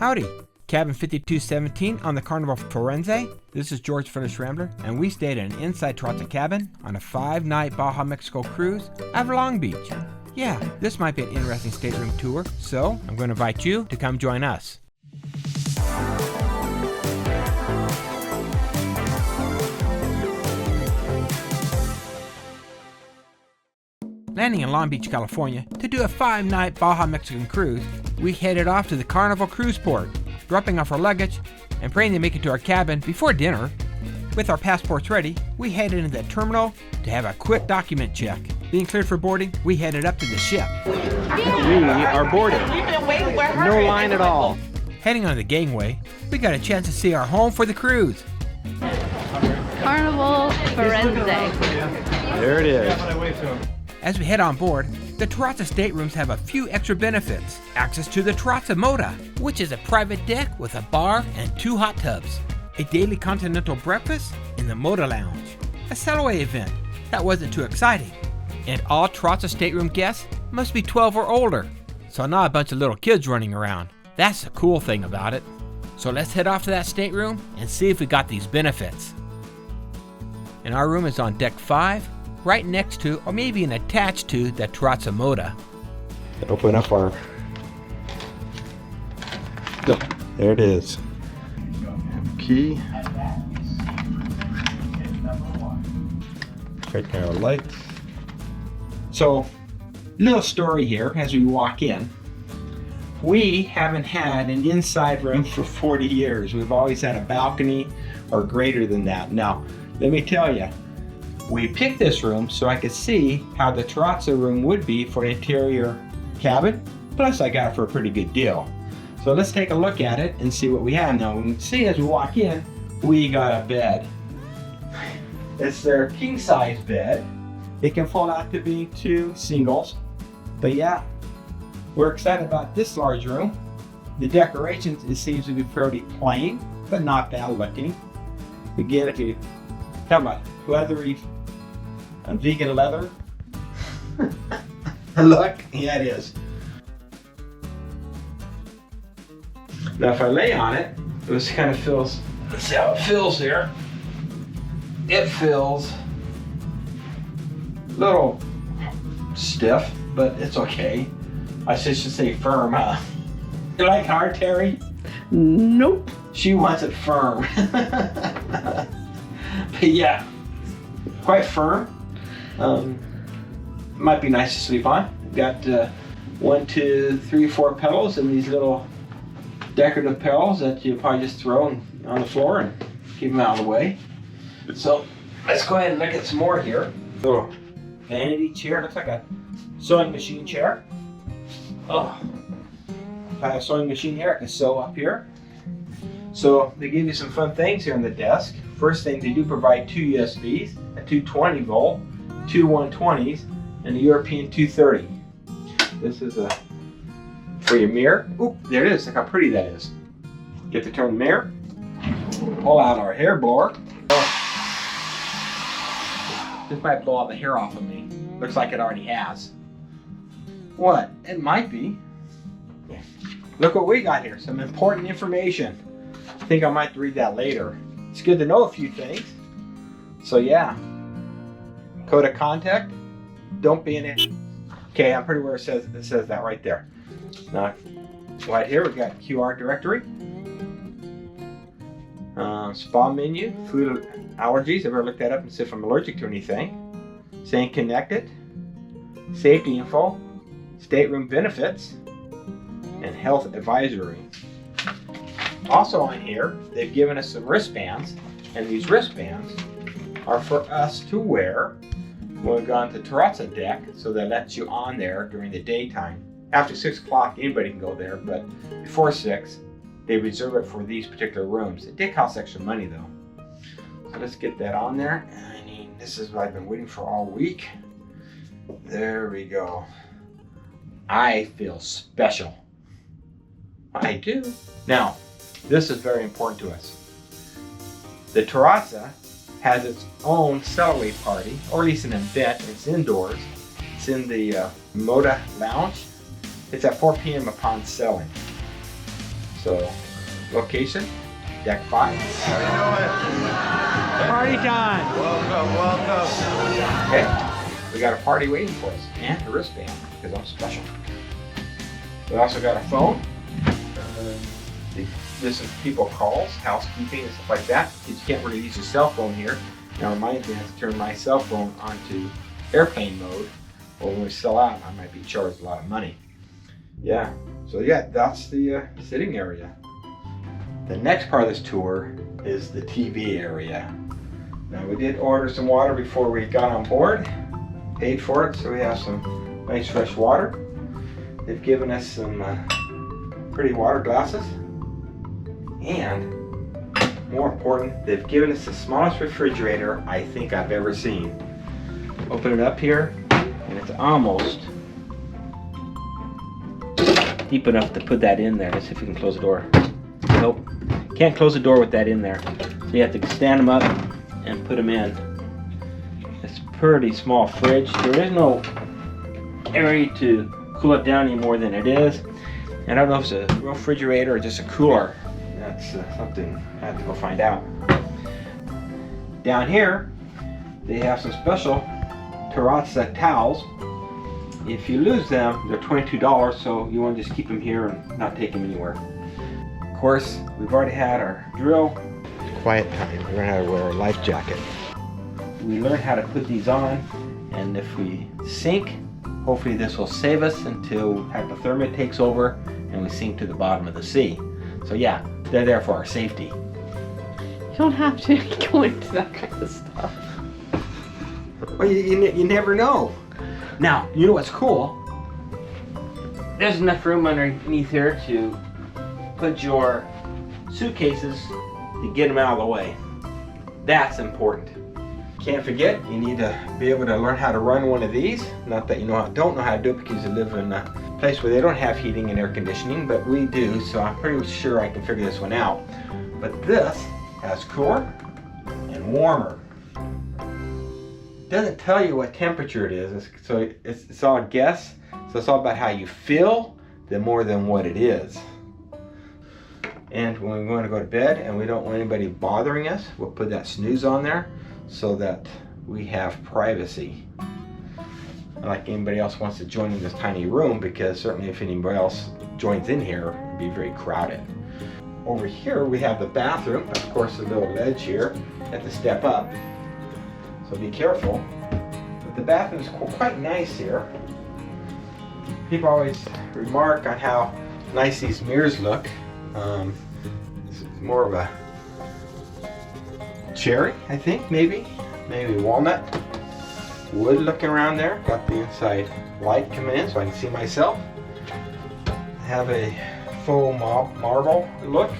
Howdy, Cabin 5217 on the Carnival Firenze. This is George the Fearless Rambler, and we stayed at an inside Terrazza Cabin on a 5-night Baja Mexico cruise out of Long Beach. Yeah, this might be an interesting stateroom tour, so I'm going to invite you to come join us. Landing in Long Beach, California to do a 5-night Baja Mexican cruise, we headed off to the Carnival cruise port, dropping off our luggage and praying to make it to our cabin before dinner. With our passports ready, we headed into the terminal to have a quick document check. Being cleared for boarding, we headed up to the ship. We are boarding. No line at all. Heading on the gangway, we got a chance to see our home for the cruise. Carnival Firenze. There it is. As we head on board, the Terrazza staterooms have a few extra benefits. Access to the Terrazza Moda, which is a private deck with a bar and 2 hot tubs. A daily continental breakfast in the Moda Lounge. A sail-away event. That wasn't too exciting. And all Terrazza stateroom guests must be 12 or older, so not a bunch of little kids running around. That's the cool thing about it. So let's head off to that stateroom and see if we got these benefits. And our room is on deck 5, right next to, or maybe even attached to, the Terrazza Moda. Open up our... Oh, there it is. Key. Right there, lights. So, little story here as we walk in. We haven't had an inside room for 40 years. We've always had a balcony or greater than that. Now, let me tell you, we picked this room so I could see how the Terrazza room would be for an interior cabin. Plus, I got it for a pretty good deal. So let's take a look at it and see what we have. Now, we can see as we walk in, we got a bed. It's their king size bed. It can fold out to be 2 singles. But yeah, we're excited about this large room. The decorations, it seems to be fairly plain, but not bad looking. Again, if you talk about leathery, vegan leather. Look, yeah, it is. Now, if I lay on it, this kind of feels, let's see how it feels here. It feels a little stiff, but it's okay. I should say firm, huh? You like hard, Terry? Nope. She wants it firm. But yeah, quite firm. Might be nice to sleep on. Got 1, 2, 3, 4 pillows and these little decorative pillows that you probably just throw on the floor and keep them out of the way. So let's go ahead and look at some more here. Little vanity chair, looks like a sewing machine chair. Oh, if I have a sewing machine here, I can sew up here. So they give you some fun things here on the desk. First thing, they do provide 2 USBs, a 220 volt, 2 120s, and a European 230. This is for your mirror. Oop, there it is. Look how pretty that is. Get to turn the mirror. Pull out our hair blower. This might blow all the hair off of me. Looks like it already has. What? It might be. Look what we got here. Some important information. I think I might read that later. It's good to know a few things. So yeah. Code of contact. Don't be an idiot. Okay, I'm pretty sure it says that right there. Now, right here we've got QR directory. Spa menu, food allergies. I've ever looked that up and see if I'm allergic to anything. Staying connected. Safety info. Stateroom benefits. And health advisory. Also on here, they've given us some wristbands, and these wristbands are for us to wear when we go on the Terrazza deck, so that lets you on there during the daytime. After 6 o'clock, anybody can go there, but before 6, they reserve it for these particular rooms. It did cost extra money though. So let's get that on there. I mean, this is what I've been waiting for all week. There we go. I feel special. I do. Now, this is very important to us. The Terrazza has its own sail-away party, or at least an event. It's indoors. It's in the Moda Lounge. It's at 4 p.m. upon sailing. So, location, deck 5. How you doing? Party time! Welcome. Okay, we got a party waiting for us and a wristband because I'm special. We also got a phone. This is people calls, housekeeping and stuff like that. You can't really use your cell phone here. Now reminds me I have to turn my cell phone onto airplane mode, or when we sell out, I might be charged a lot of money. Yeah, so yeah, that's the sitting area. The next part of this tour is the TV area. Now we did order some water before we got on board, paid for it, so we have some nice fresh water. They've given us some pretty water glasses, and more important, they've given us the smallest refrigerator I think I've ever seen. Open it up here, and it's almost deep enough to put that in there. Let's see if we can close the door. Nope, can't close the door with that in there. So you have to stand them up and put them in. It's a pretty small fridge. There is no area to cool it down any more than it is. And I don't know if it's a refrigerator or just a cooler. That's something I have to go find out. Down here, they have some special Terrazza towels. If you lose them, they're $22, so you want to just keep them here and not take them anywhere. Of course, we've already had our drill. Quiet time. We learned how to wear a life jacket. We learned how to put these on, and if we sink, hopefully this will save us until hypothermia takes over and we sink to the bottom of the sea. So yeah, they're there for our safety. You don't have to go into that kind of stuff. Well, you never know. Now, you know what's cool? There's enough room underneath here to put your suitcases to get them out of the way. That's important. Can't forget, you need to be able to learn how to run one of these. Not that you don't know how to do it because you live in a place where they don't have heating and air conditioning, but we do, so I'm pretty sure I can figure this one out. But this has cooler and warmer. It doesn't tell you what temperature it is, so it's all a guess. So it's all about how you feel, more than what it is. And when we're going to go to bed and we don't want anybody bothering us, we'll put that snooze on there so that we have privacy. Not like anybody else wants to join in this tiny room, because certainly if anybody else joins in here, it'd be very crowded. Over here we have the bathroom. Of course, a little ledge here. You have to step up, so be careful. But the bathroom's quite nice here. People always remark on how nice these mirrors look. This is more of a cherry, I think, maybe walnut wood looking around there. Got the inside light coming in so I can see myself. Have a faux marble look,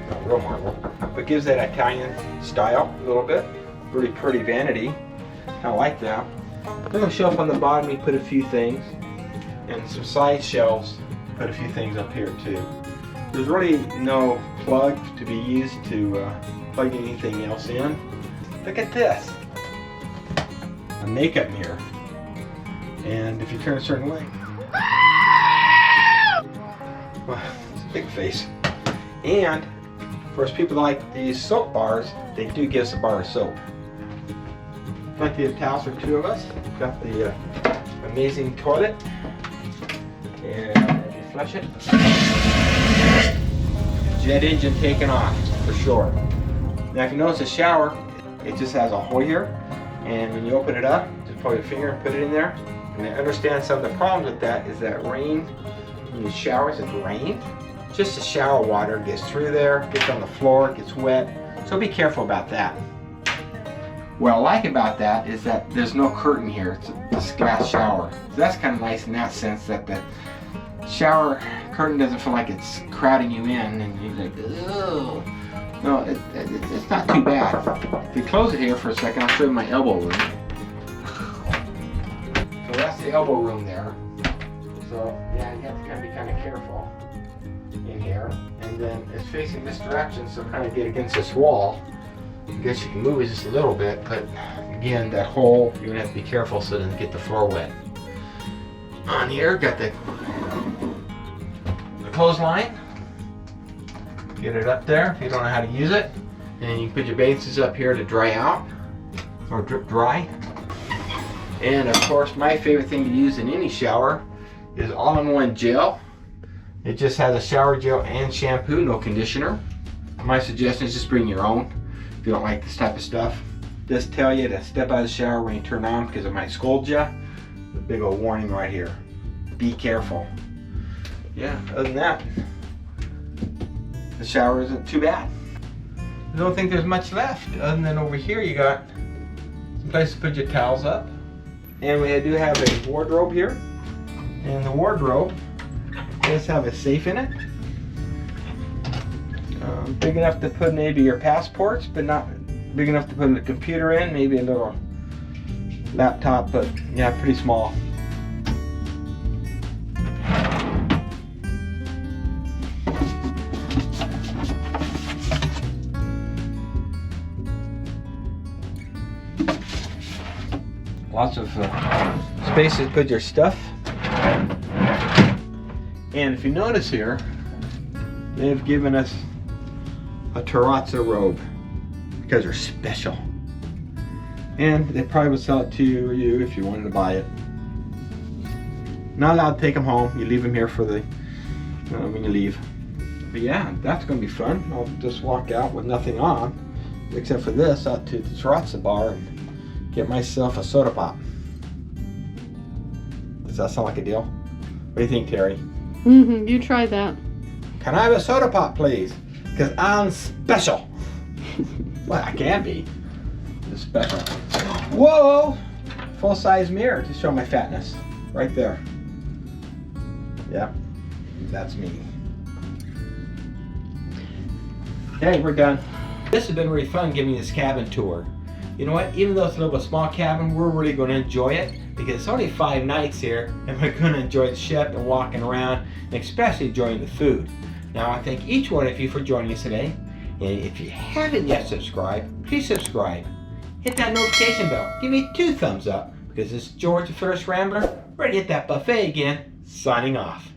not real marble, but gives that Italian style a little bit. Really pretty vanity, kind of like that. Little shelf on the bottom, you put a few things, and some side shelves, put a few things up here too. There's really no plug to be used to plug anything else in. Look at this, a makeup mirror, and if you turn a certain way, well, it's a big face. And of course, people like these soap bars. They do give us a bar of soap. Plenty of towels for two of us. Got the amazing toilet, and if you flush it, jet engine taking off for sure. Now if you notice the shower, it just has a hole here, and when you open it up, just pull your finger and put it in there. And I understand some of the problems with that is that rain, when you shower, it's rain, just the shower water gets through there, gets on the floor, gets wet, so be careful about that. What I like about that is that there's no curtain here. It's a glass shower. So that's kind of nice in that sense, that the shower curtain doesn't feel like it's crowding you in and you're like, ugh. No, it's not too bad. If you close it here for a second, I'll show you my elbow room. So that's the elbow room there. So yeah, you have to be kind of careful in here. And then it's facing this direction, so kind of get against this wall. I guess you can move it just a little bit, but again, that hole, you're gonna have to be careful so it doesn't get the floor wet. On here, got the clothesline. Get it up there if you don't know how to use it. And you can put your bathing suits up here to dry out or drip dry. And of course, my favorite thing to use in any shower is all-in-one gel. It just has a shower gel and shampoo, no conditioner. My suggestion is just bring your own if you don't like this type of stuff. Just tell you to step out of the shower when you turn on because it might scold you. The big old warning right here. Be careful. Yeah, other than that, the shower isn't too bad. I don't think there's much left other than over here you got some place to put your towels up. And we do have a wardrobe here. And the wardrobe does have a safe in it. Big enough to put maybe your passports, but not big enough to put a computer in, maybe a little laptop, but yeah, pretty small. Lots of space to put your stuff. And if you notice here, they've given us a Terrazza robe because they're special. And they probably would sell it to you if you wanted to buy it. Not allowed to take them home. You leave them here for the when you leave. But yeah, that's going to be fun. I'll just walk out with nothing on, except for this, out to the Terrazza bar and get myself a soda pop. Does that sound like a deal? What do you think, Terry? You try that. Can I have a soda pop, please? Because I'm special. Well, I can be. It's special. Whoa! Full-size mirror to show my fatness. Right there. Yep. That's me. Okay, we're done. This has been really fun giving you this cabin tour. You know what? Even though it's a little bit small cabin, we're really going to enjoy it because it's only 5 nights here and we're going to enjoy the ship and walking around and especially enjoying the food. Now, I thank each one of you for joining us today. And if you haven't yet subscribed, please subscribe. Hit that notification bell. Give me 2 thumbs up because this is George the Fearless Rambler, ready to hit that buffet again, signing off.